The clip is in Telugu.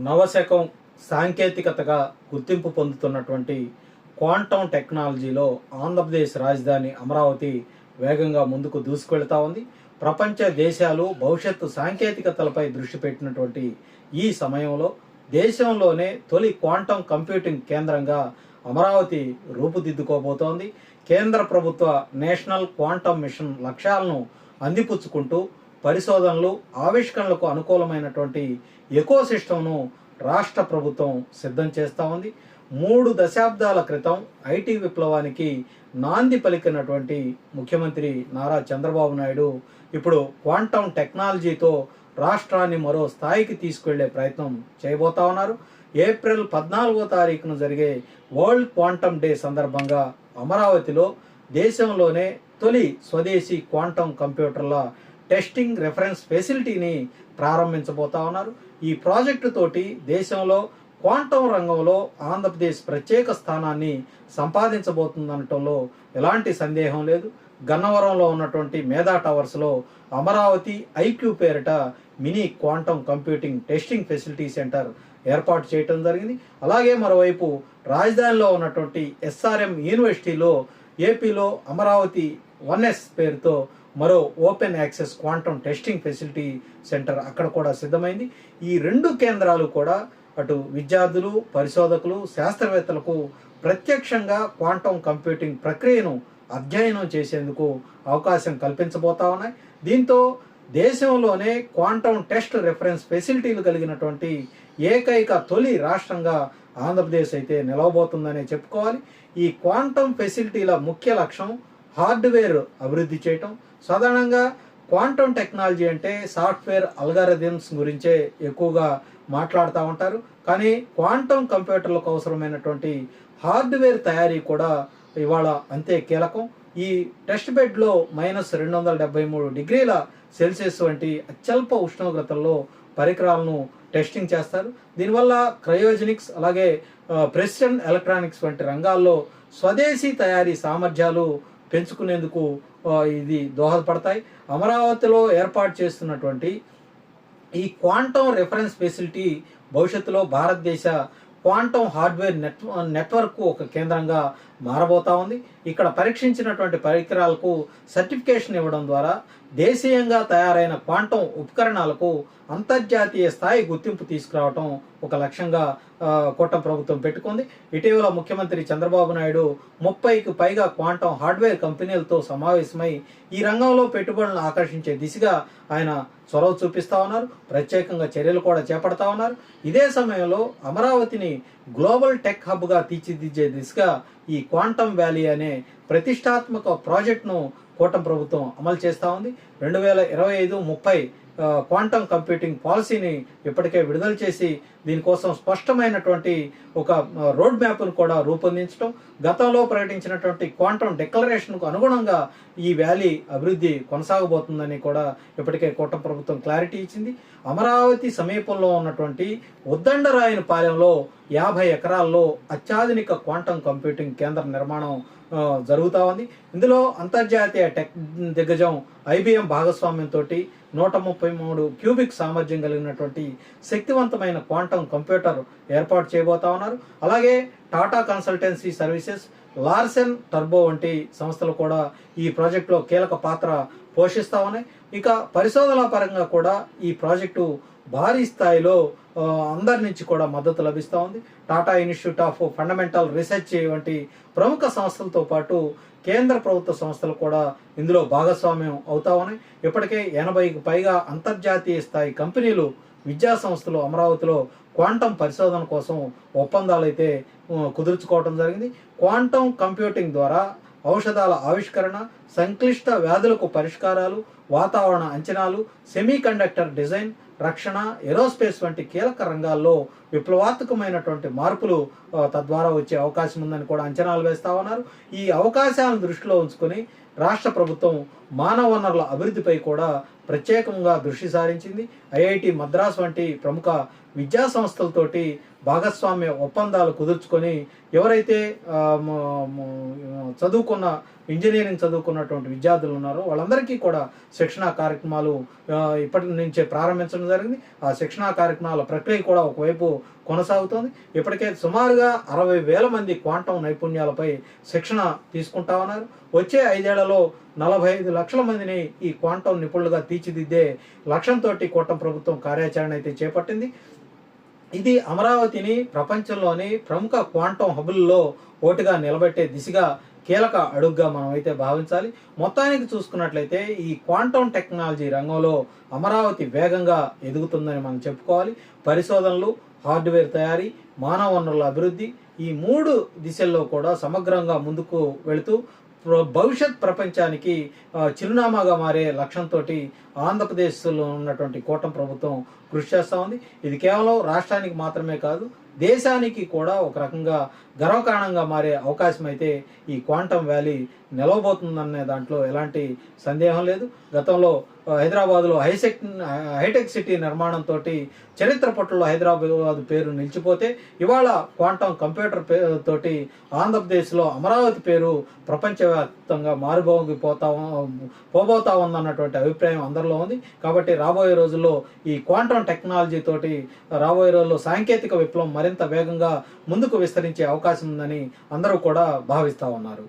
నవశకం సాంకేతికతగా గుర్తింపు పొందుతున్నటువంటి క్వాంటమ్ టెక్నాలజీలో ఆంధ్రప్రదేశ్ రాజధాని అమరావతి వేగంగా ముందుకు దూసుకెళ్తా ఉంది. ప్రపంచ దేశాలు భవిష్యత్తు సాంకేతికతలపై దృష్టి పెట్టినటువంటి ఈ సమయంలో దేశంలోనే తొలి క్వాంటమ్ కంప్యూటింగ్ కేంద్రంగా అమరావతి రూపుదిద్దుకోబోతోంది. కేంద్ర ప్రభుత్వ నేషనల్ క్వాంటమ్ మిషన్ లక్ష్యాలను అందిపుచ్చుకుంటూ పరిశోధనలు ఆవిష్కరణలకు అనుకూలమైనటువంటి ఎకోసిస్టమ్ను రాష్ట్ర ప్రభుత్వం సిద్ధం చేస్తూ ఉంది. 3 దశాబ్దాల క్రితం ఐటీ విప్లవానికి నాంది పలికినటువంటి ముఖ్యమంత్రి నారా చంద్రబాబు నాయుడు ఇప్పుడు క్వాంటమ్ టెక్నాలజీతో రాష్ట్రాన్ని మరో స్థాయికి తీసుకెళ్లే ప్రయత్నం చేయబోతా ఉన్నారు. ఏప్రిల్ 14వ తారీఖున జరిగే వరల్డ్ క్వాంటమ్ డే సందర్భంగా అమరావతిలో దేశంలోనే తొలి స్వదేశీ క్వాంటమ్ కంప్యూటర్ల టెస్టింగ్ రెఫరెన్స్ ఫెసిలిటీని ప్రారంభించబోతా ఉన్నారు. ఈ ప్రాజెక్టు తోటి దేశంలో క్వాంటమ్ రంగంలో ఆంధ్రప్రదేశ్ ప్రత్యేక స్థానాన్ని సంపాదించబోతుందనటంలో ఎలాంటి సందేహం లేదు. గన్నవరంలో ఉన్నటువంటి మేధా టవర్స్లో అమరావతి ఐక్యూ పేరిట mini quantum computing testing facility centre ఏర్పాటు చేయడం జరిగింది. అలాగే మరోవైపు రాజధానిలో ఉన్నటువంటి ఎస్ఆర్ఎం యూనివర్సిటీలో ఏపీలో అమరావతి 1S పేరుతో మరో open access quantum testing facility centre అక్కడ కూడా సిద్ధమైంది. ఈ 2 కేంద్రాలు కూడా అటు విద్యార్థులు, పరిశోధకులు, శాస్త్రవేత్తలకు ప్రత్యక్షంగా క్వాంటమ్ కంప్యూటింగ్ ప్రక్రియను అధ్యయనం చేసేందుకు అవకాశం కల్పించబోతా ఉన్నాయి. దీంతో దేశంలోనే క్వాంటమ్ టెస్ట్ రెఫరెన్స్ ఫెసిలిటీలు కలిగినటువంటి ఏకైక తొలి రాష్ట్రంగా ఆంధ్రప్రదేశ్ అయితే నిలవబోతుందనే చెప్పుకోవాలి. ఈ క్వాంటమ్ ఫెసిలిటీల ముఖ్య లక్ష్యం హార్డ్వేర్ అభివృద్ధి చేయటం. సాధారణంగా క్వాంటమ్ టెక్నాలజీ అంటే సాఫ్ట్వేర్ అల్గారిథమ్స్ గురించే ఎక్కువగా మాట్లాడుతూ ఉంటారు. కానీ క్వాంటమ్ కంప్యూటర్లకు అవసరమైనటువంటి హార్డ్వేర్ తయారీ కూడా ఇవాళ అంతే కీలకం. ఈ టెస్ట్ బెడ్లో -273 డిగ్రీల సెల్సియస్ వంటి అత్యల్ప ఉష్ణోగ్రతల్లో పరికరాలను టెస్టింగ్ చేస్తారు. దీనివల్ల క్రయోజెనిక్స్ అలాగే ప్రెసిషన్ ఎలక్ట్రానిక్స్ వంటి రంగాల్లో స్వదేశీ తయారీ సామర్థ్యాలు పెంచుకునేందుకు ఇది దోహదపడతాయి. అమరావతిలో ఏర్పాటు చేస్తున్నటువంటి ఈ క్వాంటమ్ రెఫరెన్స్ ఫెసిలిటీ భవిష్యత్తులో భారతదేశ క్వాంటమ్ హార్డ్వేర్ నెట్వర్క్ ఒక కేంద్రంగా మారబోతా ఉంది. ఇక్కడ పరీక్షించినటువంటి పరికరాలకు సర్టిఫికేషన్ ఇవ్వడం ద్వారా దేశీయంగా తయారైన క్వాంటమ్ ఉపకరణాలకు అంతర్జాతీయ స్థాయి గుర్తింపు తీసుకురావడం ఒక లక్ష్యంగా కూటమి ప్రభుత్వం పెట్టుకుంది. ఇటీవల ముఖ్యమంత్రి చంద్రబాబు నాయుడు 30కి పైగా క్వాంటమ్ హార్డ్వేర్ కంపెనీలతో సమావేశమై ఈ రంగంలో పెట్టుబడులను ఆకర్షించే దిశగా ఆయన చొరవ చూపిస్తా ఉన్నారు. ప్రత్యేకంగా చర్యలు కూడా చేపడతా ఉన్నారు. ఇదే సమయంలో అమరావతిని గ్లోబల్ టెక్ హబ్గా తీర్చిదిద్దే దిశగా ఈ క్వాంటమ్ వ్యాలీ అనే ప్రతిష్టాత్మక ప్రాజెక్టును కూటమి ప్రభుత్వం అమలు చేస్తూ ఉంది. 2025-30 క్వాంటమ్ కంప్యూటింగ్ పాలసీని ఇప్పటికే విడుదల చేసి దీనికోసం స్పష్టమైనటువంటి ఒక రోడ్ మ్యాప్ను కూడా రూపొందించడం, గతంలో ప్రకటించినటువంటి క్వాంటమ్ డిక్లరేషన్కు అనుగుణంగా ఈ వ్యాలీ అభివృద్ధి కొనసాగబోతుందని కూడా ఇప్పటికే కూటమి ప్రభుత్వం క్లారిటీ ఇచ్చింది. అమరావతి సమీపంలో ఉన్నటువంటి ఉద్దండరాయనపాలెంలో 50 ఎకరాల్లో అత్యాధునిక క్వాంటమ్ కంప్యూటింగ్ కేంద్ర నిర్మాణం జరుగుతూ ఉంది. ఇందులో అంతర్జాతీయ టెక్ దిగ్గజం IBM భాగస్వామ్యంతో 133 క్యూబిక్ సామర్థ్యం కలిగినటువంటి శక్తివంతమైన క్వాంటమ్ కంప్యూటర్ ఏర్పాటు చేయబోతా ఉన్నారు. అలాగే Tata consultancy services, Larsen turbo వంటి సంస్థలు కూడా ఈ ప్రాజెక్టులో కీలక పాత్ర పోషిస్తూ ఉన్నాయి. ఇక పరిశోధన పరంగా కూడా ఈ ప్రాజెక్టు భారీ స్థాయిలో అందరి నుంచి కూడా మద్దతు లభిస్తూ ఉంది. Tata institute of fundamental research వంటి ప్రముఖ సంస్థలతో పాటు కేంద్ర ప్రభుత్వ సంస్థలు కూడా ఇందులో భాగస్వామ్యం అవుతా ఉన్నాయి. ఇప్పటికే 80కి పైగా అంతర్జాతీయ స్థాయి కంపెనీలు, విద్యా సంస్థలు అమరావతిలో క్వాంటమ్ పరిశోధన కోసం ఒప్పందాలు అయితే కుదుర్చుకోవడం జరిగింది. క్వాంటమ్ కంప్యూటింగ్ ద్వారా ఔషధాల ఆవిష్కరణ, సంక్లిష్ట వ్యాధులకు పరిష్కారాలు, వాతావరణ అంచనాలు, సెమీ కండక్టర్ డిజైన్, రక్షణ, ఏరోస్పేస్ వంటి కీలక రంగాల్లో విప్లవాత్మకమైనటువంటి మార్పులు తద్వారా వచ్చే అవకాశం ఉందని కూడా అంచనాలు వేస్తా ఉన్నారు. ఈ అవకాశాలను దృష్టిలో ఉంచుకొని రాష్ట్ర ప్రభుత్వం మానవ వనరుల అభివృద్ధిపై కూడా ప్రత్యేకంగా దృష్టి సారించింది. ఐఐటి మద్రాస్ వంటి ప్రముఖ విద్యా సంస్థలతోటి భాగస్వామ్య ఒప్పందాలు కుదుర్చుకొని ఎవరైతే చదువుకున్న ఇంజనీరింగ్ చదువుకున్నటువంటి విద్యార్థులు ఉన్నారో వాళ్ళందరికీ కూడా శిక్షణా కార్యక్రమాలు ఇప్పటి నుంచే ప్రారంభించడం జరిగింది. ఆ శిక్షణా కార్యక్రమాల ప్రక్రియ కూడా ఒకవైపు కొనసాగుతోంది. ఇప్పటికే సుమారుగా 60,000 మంది క్వాంటం నైపుణ్యాలపై శిక్షణ తీసుకుంటా ఉన్నారు. వచ్చే 5 ఏళ్లలో 45 లక్షల మందిని ఈ క్వాంటం నిపుణులుగా తీర్చిదిద్దే లక్ష్యంతో కూటమి ప్రభుత్వం కార్యాచరణ అయితే చేపట్టింది. ఇది అమరావతిని ప్రపంచంలోని ప్రముఖ క్వాంటం హబుల్లో ఒకటిగా నిలబెట్టే దిశగా కీలక అడుగుగా మనం అయితే భావించాలి. మొత్తానికి చూసుకున్నట్లయితే ఈ క్వాంటం టెక్నాలజీ రంగంలో అమరావతి వేగంగా ఎదుగుతుందని మనం చెప్పుకోవాలి. పరిశోధనలు, హార్డ్వేర్ తయారీ, మానవ వనరుల అభివృద్ధి, ఈ 3 దిశల్లో కూడా సమగ్రంగా ముందుకు వెళుతూ భవిష్యత్ ప్రపంచానికి చిరునామాగా మారే లక్ష్యంతో ఆంధ్రప్రదేశ్లో ఉన్నటువంటి కూటమి ప్రభుత్వం కృషి చేస్తూ ఉంది. ఇది కేవలం రాష్ట్రానికి మాత్రమే కాదు, దేశానికి కూడా ఒక రకంగా గర్వకారణంగా మారే అవకాశం అయితే ఈ క్వాంటం వ్యాలీ నిలవబోతుందనే దాంట్లో ఎలాంటి సందేహం లేదు. గతంలో హైదరాబాద్లో హైటెక్ సిటీ నిర్మాణంతో చరిత్ర పట్టులో హైదరాబాద్ పేరు నిలిచిపోతే ఇవాళ క్వాంటం కంప్యూటర్ తోటి ఆంధ్రప్రదేశ్లో అమరావతి పేరు ప్రపంచవ్యాప్తంగా పోబోతా ఉందన్నటువంటి అభిప్రాయం అందరిలో ఉంది. కాబట్టి రాబోయే రోజుల్లో ఈ క్వాంటం టెక్నాలజీ తోటి రాబోయే రోజుల్లో సాంకేతిక విప్లవం మరింత వేగంగా ముందుకు విస్తరించే అవకాశం ఉందని అందరూ కూడా భావిస్తూ ఉన్నారు.